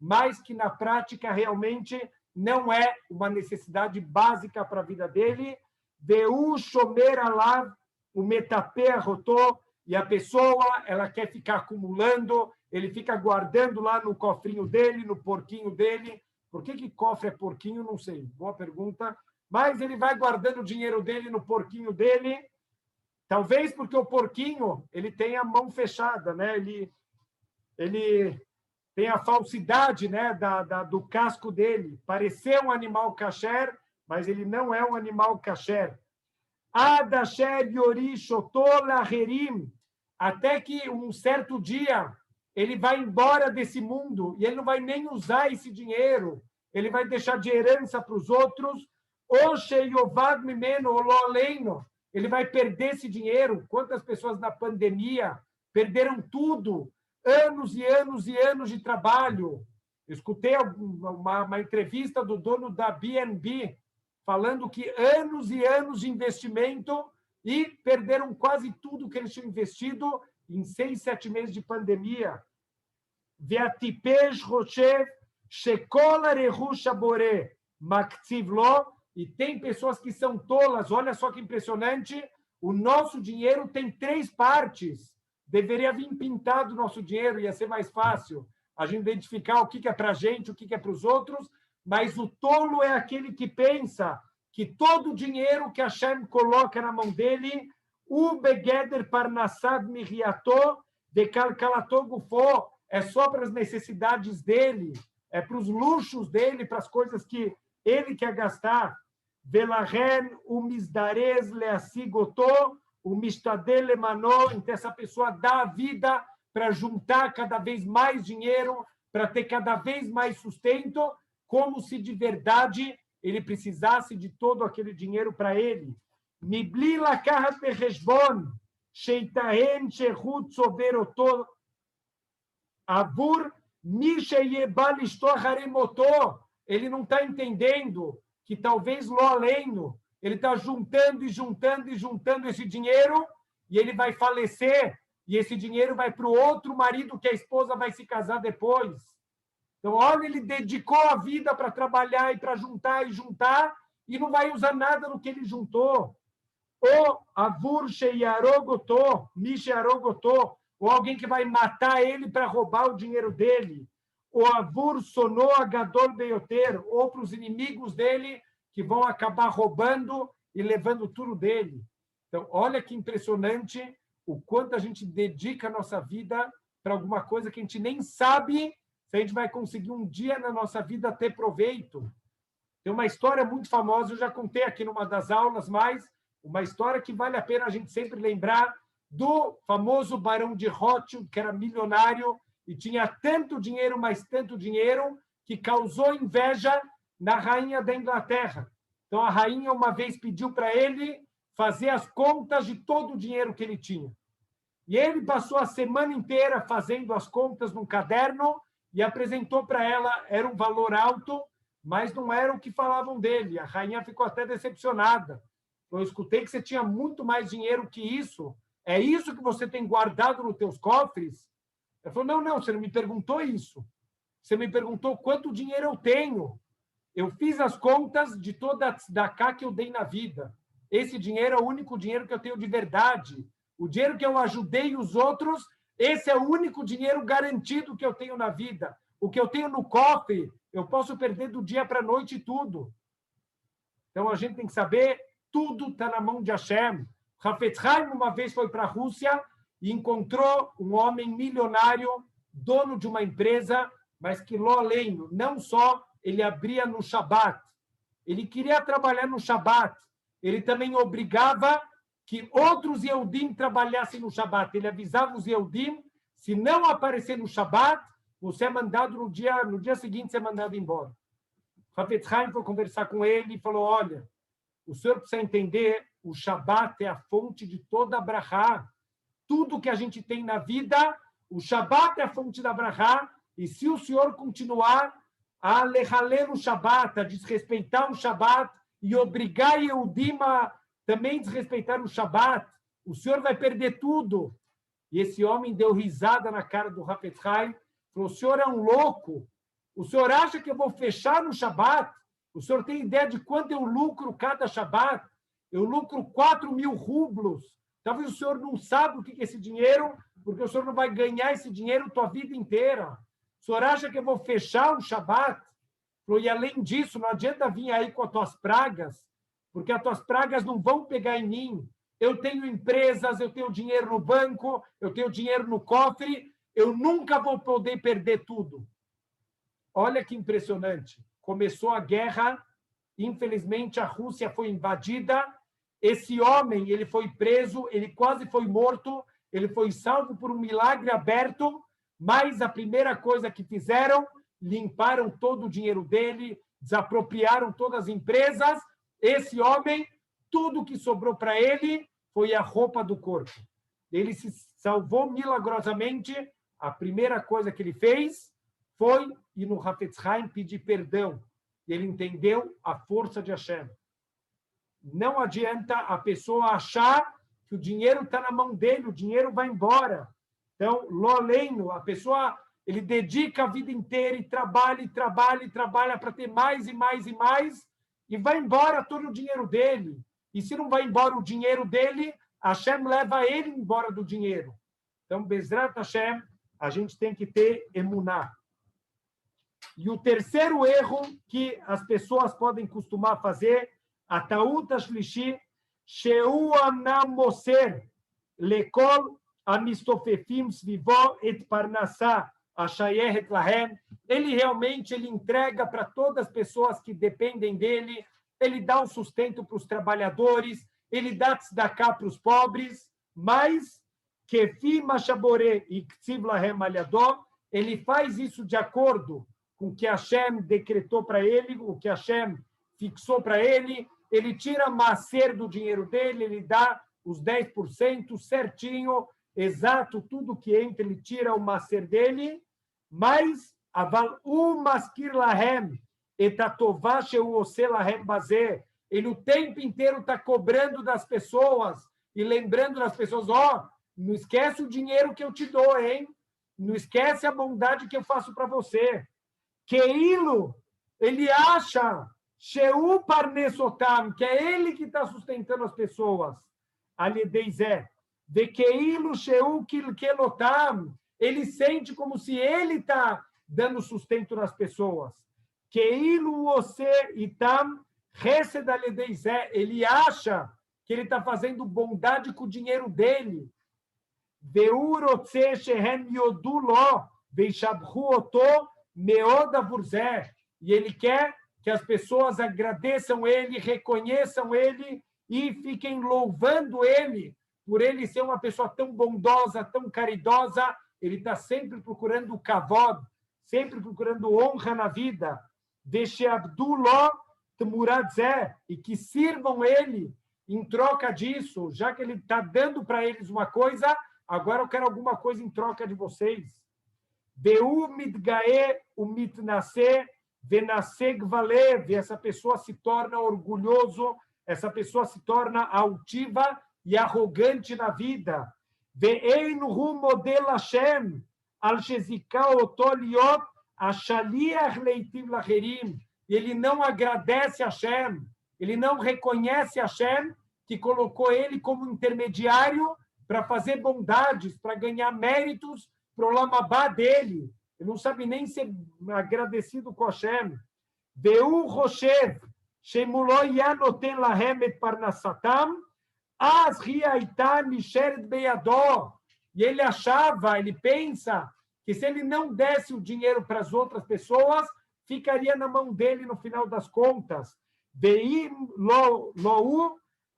mas que na prática realmente não é uma necessidade básica para a vida dele. Veu shomer alav, o metapé rotô, e a pessoa ela quer ficar acumulando, ele fica guardando lá no cofrinho dele, no porquinho dele. Por que cofre é porquinho? Não sei, boa pergunta. Mas ele vai guardando o dinheiro dele no porquinho dele, talvez porque o porquinho ele tem a mão fechada, né? Ele tem a falsidade, né, do casco dele, parecer um animal kasher, mas ele não é um animal kasher. Adasher yori shotola herim, até que um certo dia ele vai embora desse mundo e ele não vai nem usar esse dinheiro, ele vai deixar de herança para os outros. Ele vai perder esse dinheiro. Quantas pessoas na pandemia perderam tudo? Anos e anos e anos de trabalho. Eu escutei uma entrevista do dono da BNB falando que anos e anos de investimento e perderam quase tudo que eles tinham investido em 6, 7 meses de pandemia. E tem pessoas que são tolas. Olha só que impressionante. O nosso dinheiro tem 3 partes. Deveria vir pintado o nosso dinheiro, ia ser mais fácil a gente identificar o que é para a gente, o que é para os outros, mas o tolo é aquele que pensa que todo o dinheiro que Hashem coloca na mão dele, o begeder parnassad miriato de kalkalato gufo, é só para as necessidades dele, é para os luxos dele, para as coisas que ele quer gastar. Velahen o misdares leasigoto, o mistadel emanou. Então essa pessoa dá a vida para juntar cada vez mais dinheiro, para ter cada vez mais sustento, como se de verdade ele precisasse de todo aquele dinheiro para ele. Mibli lakahat beheshbon, sheitahen shehut soveroto avur mi sheyebal istoharemoto. Ele não está entendendo que talvez lo aleno, ele está juntando e juntando e juntando esse dinheiro e ele vai falecer e esse dinheiro vai para o outro marido que a esposa vai se casar depois. Então, olha, ele dedicou a vida para trabalhar e para juntar e juntar e não vai usar nada do que ele juntou. Ou avur sheyarogoto, misharogoto, ou alguém que vai matar ele para roubar o dinheiro dele. Ou avur sonoa gadol beyoter, ou para os inimigos dele que vão acabar roubando e levando tudo dele. Então, olha que impressionante o quanto a gente dedica a nossa vida para alguma coisa que a gente nem sabe se a gente vai conseguir um dia na nossa vida ter proveito. Tem uma história muito famosa, eu já contei aqui numa das aulas, mas uma história que vale a pena a gente sempre lembrar do famoso Barão de Rothschild, que era milionário e tinha tanto dinheiro, mas tanto dinheiro, que causou inveja na rainha da Inglaterra. Então, a rainha uma vez pediu para ele fazer as contas de todo o dinheiro que ele tinha. E ele passou a semana inteira fazendo as contas num caderno e apresentou para ela. Era um valor alto, mas não era o que falavam dele. A rainha ficou até decepcionada. Eu escutei que você tinha muito mais dinheiro que isso. É isso que você tem guardado nos teus cofres? Ela falou, não, você não me perguntou isso. Você me perguntou quanto dinheiro eu tenho. Eu fiz as contas de toda a tzedakah que eu dei na vida. Esse dinheiro é o único dinheiro que eu tenho de verdade. O dinheiro que eu ajudei os outros, esse é o único dinheiro garantido que eu tenho na vida. O que eu tenho no cofre, eu posso perder do dia para a noite tudo. Então, a gente tem que saber, tudo está na mão de Hashem. Hafetz Haim uma vez foi para a Rússia e encontrou um homem milionário, dono de uma empresa, mas que lo além, não só ele abria no Shabat, ele queria trabalhar no Shabat, ele também obrigava que outros Yehudim trabalhassem no Shabat. Ele avisava os Yehudim, se não aparecer no Shabat, você é mandado no dia seguinte, você é mandado embora. Hafetz Haim foi conversar com ele e falou, olha, o senhor precisa entender, o Shabat é a fonte de toda a brachá. Tudo que a gente tem na vida, o Shabat é a fonte da brachá, e se o senhor continuar a lehaler o Shabat, a desrespeitar o Shabat, e obrigar Yehudim a também desrespeitar o Shabat, o senhor vai perder tudo. E esse homem deu risada na cara do Hafetz Haim, falou, o senhor é um louco, o senhor acha que eu vou fechar no Shabat? O senhor tem ideia de quanto eu lucro cada Shabat? Eu lucro 4.000 rublos. Talvez o senhor não saiba o que é esse dinheiro, porque o senhor não vai ganhar esse dinheiro a tua vida inteira. O senhor acha que eu vou fechar o Shabat? E além disso, não adianta vir aí com as tuas pragas, porque as tuas pragas não vão pegar em mim. Eu tenho empresas, eu tenho dinheiro no banco, eu tenho dinheiro no cofre, eu nunca vou poder perder tudo. Olha que impressionante. Começou a guerra, infelizmente a Rússia foi invadida, esse homem ele foi preso, ele quase foi morto, ele foi salvo por um milagre aberto, mas a primeira coisa que fizeram, limparam todo o dinheiro dele, desapropriaram todas as empresas. Esse homem, tudo que sobrou para ele foi a roupa do corpo. Ele se salvou milagrosamente. A primeira coisa que ele fez foi ir no Hafetz Haim pedir perdão. Ele entendeu a força de Hashem. Não adianta a pessoa achar que o dinheiro está na mão dele, o dinheiro vai embora. Então, lo aleinu, a pessoa ele dedica a vida inteira e trabalha para ter mais e mais e mais, e vai embora todo o dinheiro dele. E se não vai embora o dinheiro dele, Hashem leva ele embora do dinheiro. Então, Bezrat Hashem, a gente tem que ter emuná. E o terceiro erro que as pessoas podem costumar fazer, a ta'ut shlishi, sheu amnam moser lekol amistofefim svivo et parnassah ashayeret lahem. Ele realmente entrega para todas as pessoas que dependem dele, ele dá o sustento para os trabalhadores, ele dá tzedakah para os pobres, mas kefi mashabore e ktziv lahem aliadó, ele faz isso de acordo com o que Hashem decretou para ele, o que Hashem fixou para ele, ele tira macer do dinheiro dele, ele dá os 10% certinho, exato, tudo que entra, ele tira o macer dele, mas aval u maskir lahem et atová sheu ose lahem bazé, ele o tempo inteiro está cobrando das pessoas e lembrando das pessoas, não esquece o dinheiro que eu te dou, hein? Não esquece a bondade que eu faço para você. Keilo, ele acha, Sheu Parnesotam, que é ele que está sustentando as pessoas. Alideizé, de Keilo Sheu Kilkelotam, ele sente como se ele está dando sustento nas pessoas. Keilo Ose Itam, Resed Alideizé, ele acha que ele está fazendo bondade com o dinheiro dele. Veurotse Shehem Yodulo, Veishabhu Oto, Meoda Vurzé, e ele quer que as pessoas agradeçam ele, reconheçam ele e fiquem louvando ele, por ele ser uma pessoa tão bondosa, tão caridosa. Ele está sempre procurando o kavod, sempre procurando honra na vida. Deixe Abdullah Tmuradzé, e que sirvam ele em troca disso, já que ele está dando para eles uma coisa, agora eu quero alguma coisa em troca de vocês. Beu mitgae o mitnase venase gvalev, essa pessoa se torna orgulhoso, essa pessoa se torna altiva e arrogante na vida. Ve'einu hu model Hashem al shezika oto liot ashaliach leitiv lacherim, ele não agradece a Hashem, ele não reconhece a Hashem que colocou ele como intermediário para fazer bondades, para ganhar méritos para o lamabá dele. Ele não sabe nem ser agradecido com Hashem. Veu Roshev, Shemulo Yanoten Lahem et Parnassatam, As Riaitan Nisheret Beyadó. E ele pensa que se ele não desse o dinheiro para as outras pessoas, ficaria na mão dele no final das contas. Veim lou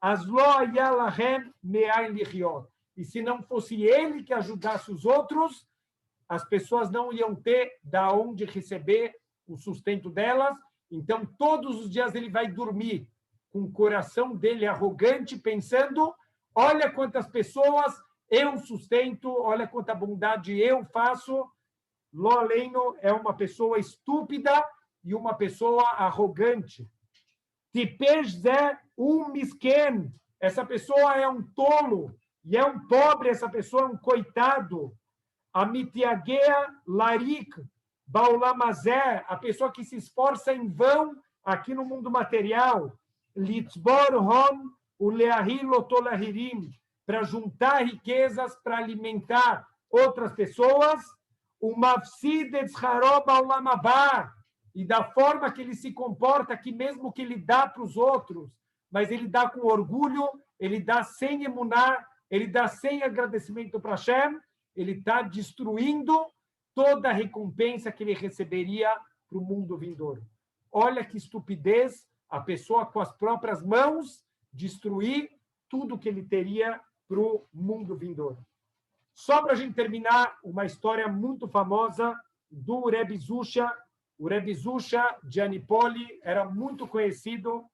as lo yalahem me'ain lichiot. E se não fosse ele que ajudasse os outros, as pessoas não iam ter da onde receber o sustento delas. Então, todos os dias ele vai dormir com o coração dele arrogante, pensando: olha quantas pessoas eu sustento, olha quanta bondade eu faço. Lo aleino é uma pessoa estúpida e uma pessoa arrogante. Tipesh zé misken. Essa pessoa é um tolo e é um pobre, essa pessoa é um coitado. Amitiagea larik baulamazé, a pessoa que se esforça em vão aqui no mundo material. Litzbor hon uleahil otolahirim, para juntar riquezas para alimentar outras pessoas. O mafsid etzharó baulamabá, e da forma que ele se comporta, que mesmo que ele dá para os outros, mas ele dá com orgulho, ele dá sem emuná, ele dá sem agradecimento para Hashem, ele está destruindo toda a recompensa que ele receberia para o mundo vindouro. Olha que estupidez a pessoa com as próprias mãos destruir tudo que ele teria para o mundo vindouro. Só para a gente terminar, uma história muito famosa do Rebbe Zusha. O Rebbe Zusha de Anipoli era muito conhecido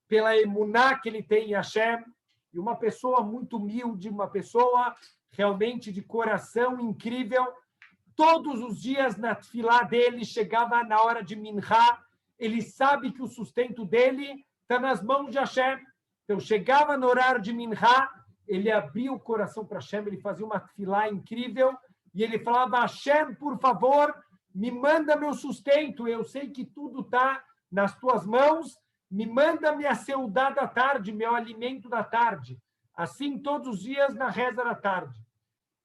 pela emuná que ele tem em Hashem, e uma pessoa muito humilde, uma pessoa realmente de coração incrível. Todos os dias na tefilá dele, chegava na hora de Minchá, ele sabe que o sustento dele está nas mãos de Hashem. Então, chegava no horário de Minchá, ele abria o coração para Hashem, ele fazia uma tefilá incrível, e ele falava: Hashem, por favor, me manda meu sustento, eu sei que tudo está nas tuas mãos, me manda minha seudá da tarde, meu alimento da tarde. Assim, todos os dias na reza da tarde.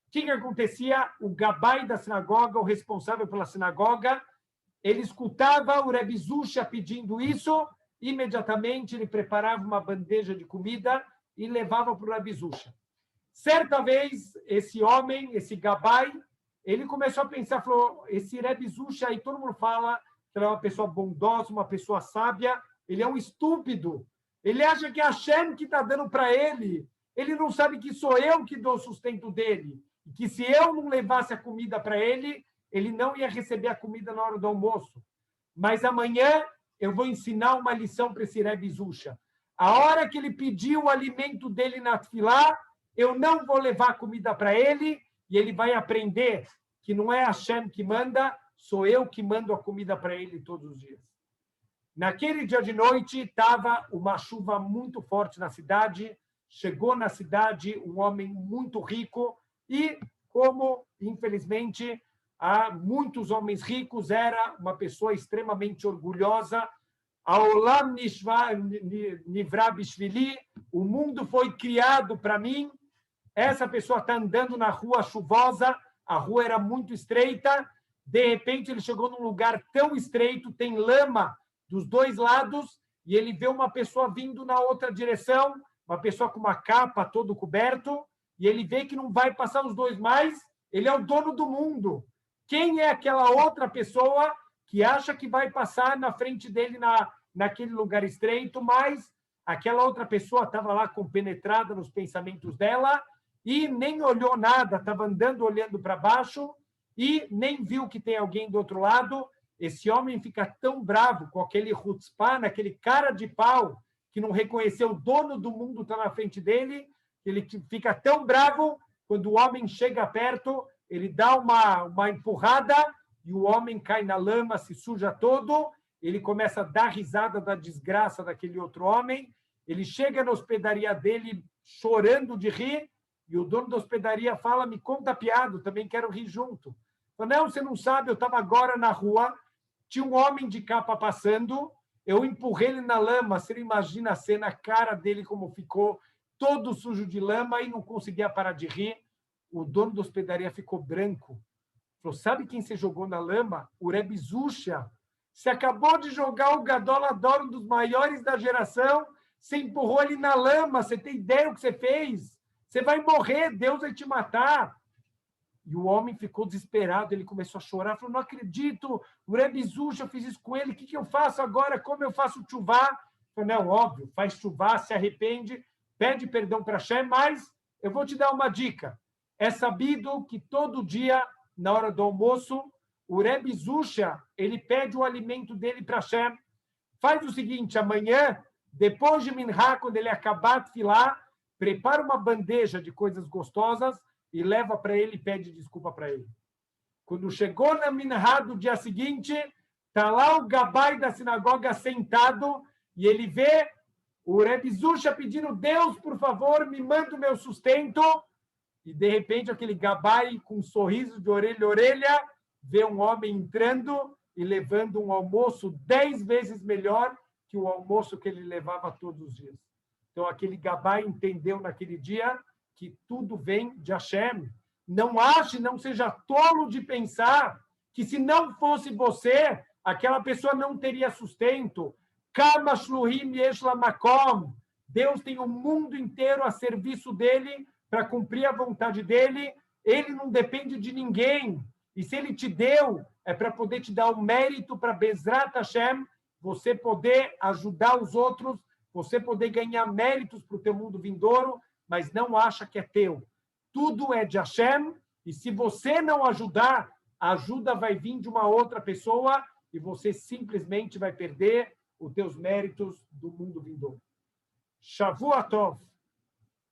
O que acontecia? O gabai da sinagoga, o responsável pela sinagoga, ele escutava o Rebbe Zusha pedindo isso, imediatamente ele preparava uma bandeja de comida e levava para o Rebbe Zusha. Certa vez, esse homem, esse gabai, ele começou a pensar, falou: esse Rebbe Zusha aí, todo mundo fala que ele é uma pessoa bondosa, uma pessoa sábia, ele é um estúpido. Ele acha que é Hashem que está dando para ele. Ele não sabe que sou eu que dou o sustento dele. E que se eu não levasse a comida para ele, ele não ia receber a comida na hora do almoço. Mas amanhã eu vou ensinar uma lição para esse Rebbe Zusha. A hora que ele pediu o alimento dele na tefilá, eu não vou levar a comida para ele, e ele vai aprender que não é Hashem que manda, sou eu que mando a comida para ele todos os dias. Naquele dia de noite, estava uma chuva muito forte na cidade. Chegou na cidade um homem muito rico e, como, infelizmente, há muitos homens ricos, era uma pessoa extremamente orgulhosa. Aolam nivra bishvili, o mundo foi criado para mim. Essa pessoa está andando na rua chuvosa, a rua era muito estreita. De repente, ele chegou num lugar tão estreito, tem lama dos dois lados, e ele vê uma pessoa vindo na outra direção, uma pessoa com uma capa todo coberto, e ele vê que não vai passar os dois mais. Ele é o dono do mundo. Quem é aquela outra pessoa que acha que vai passar na frente dele naquele lugar estreito, mas aquela outra pessoa estava lá compenetrada nos pensamentos dela e nem olhou nada, estava andando olhando para baixo e nem viu que tem alguém do outro lado. Esse homem fica tão bravo com aquele chutzpah, aquele cara de pau que não reconheceu o dono do mundo está na frente dele, ele fica tão bravo, quando o homem chega perto, ele dá uma empurrada e o homem cai na lama, se suja todo, ele começa a dar risada da desgraça daquele outro homem, ele chega na hospedaria dele chorando de rir, e o dono da hospedaria fala: me conta a piada, também quero rir junto. Fala: não, você não sabe, eu estava agora na rua, tinha um homem de capa passando, eu empurrei ele na lama, você imagina a cena, a cara dele como ficou, todo sujo de lama, e não conseguia parar de rir. O dono da hospedaria ficou branco. Falou: sabe quem você jogou na lama? O Rebbe Zusha. Você acabou de jogar o Gadol Hador, um dos maiores da geração, você empurrou ele na lama, você tem ideia do que você fez? Você vai morrer, Deus vai te matar. E o homem ficou desesperado, ele começou a chorar, falou, não acredito, o Rebbe Zusha, eu fiz isso com ele, o que eu faço agora? Como eu faço chuvá? Falei, não, óbvio, faz chuvá, se arrepende, pede perdão para Hashem, mas eu vou te dar uma dica. É sabido que todo dia, na hora do almoço, o Rebbe Zusha, ele pede o alimento dele para Hashem. Faz o seguinte, amanhã, depois de Minhá, quando ele acabar de filar, prepara uma bandeja de coisas gostosas e leva para ele e pede desculpa para ele. Quando chegou na Minhá do dia seguinte, está lá o gabai da sinagoga sentado e ele vê o Rebbe Zusha pedindo, Deus, por favor, me manda o meu sustento. E, de repente, aquele gabai com um sorriso de orelha a orelha, vê um homem entrando e levando um almoço 10 vezes melhor que o almoço que ele levava todos os dias. Então, aquele gabai entendeu naquele dia que tudo vem de Hashem. Não ache, não seja tolo de pensar que se não fosse você, aquela pessoa não teria sustento. Kama shluhim yesh lamakom. Deus tem o mundo inteiro a serviço dele para cumprir a vontade dele. Ele não depende de ninguém. E se ele te deu, é para poder te dar o mérito para Bezrat Hashem, você poder ajudar os outros, você poder ganhar méritos para o teu mundo vindouro, mas não acha que é teu. Tudo é de Hashem, e se você não ajudar, a ajuda vai vir de uma outra pessoa e você simplesmente vai perder os teus méritos do mundo vindouro. Shavua Tov.